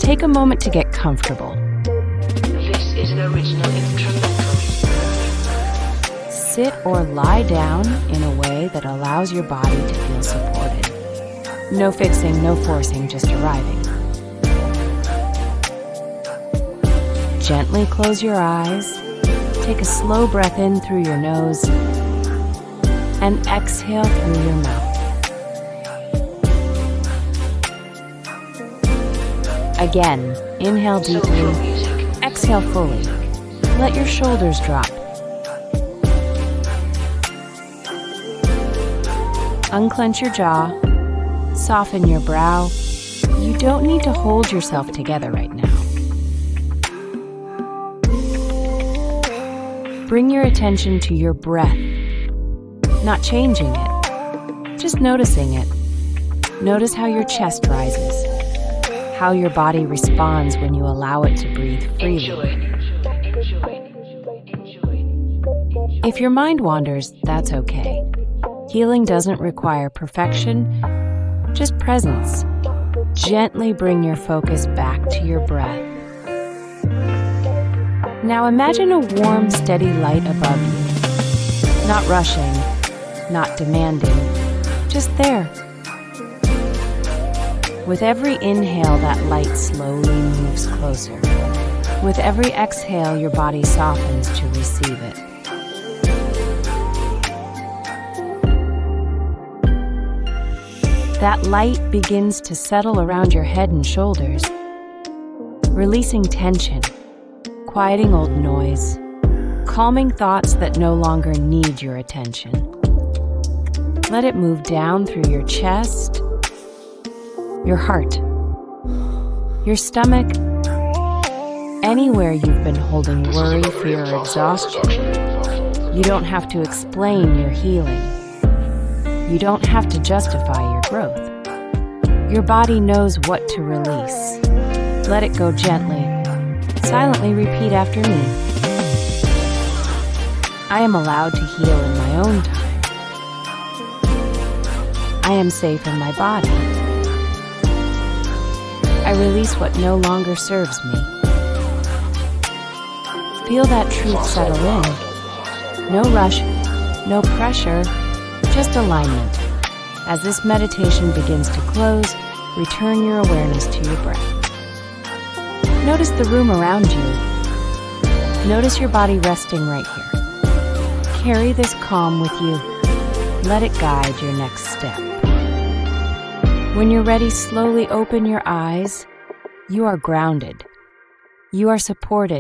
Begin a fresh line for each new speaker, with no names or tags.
take a moment to get comfortable.
This is an original intro.
Sit or lie down in a way that allows your body to feel supported. No fixing, no forcing, just arriving. Gently close your eyes. Take a slow breath in through your nose and exhale through your mouth. Again, inhale deeply, exhale fully. Let your shoulders drop. Unclench your jaw, soften your brow. You don't need to hold yourself together right now. Bring your attention to your breath, not changing it, just noticing it. Notice how your chest rises, how your body responds when you allow it to breathe freely. If your mind wanders, that's okay. Healing doesn't require perfection, just presence. Gently bring your focus back to your breath. Now imagine a warm, steady light above you. Not rushing, not demanding, just there. With every inhale, that light slowly moves closer. With every exhale, your body softens to receive it. That light begins to settle around your head and shoulders, releasing tension, quieting old noise, calming thoughts that no longer need your attention. Let it move down through your chest, your heart, your stomach, anywhere you've been holding worry, fear, or exhaustion. You don't have to explain your healing. You don't have to justify your growth. Your body knows what to release. Let it go gently. Silently repeat after me. I am allowed to heal in my own time. I am safe in my body. I release what no longer serves me. Feel that truth settle in. No rush, no pressure, just alignment. As this meditation begins to close, return your awareness to your breath. Notice the room around you. Notice your body resting right here. Carry this calm with you. Let it guide your next step. When you're ready, slowly open your eyes. You are grounded. You are supported.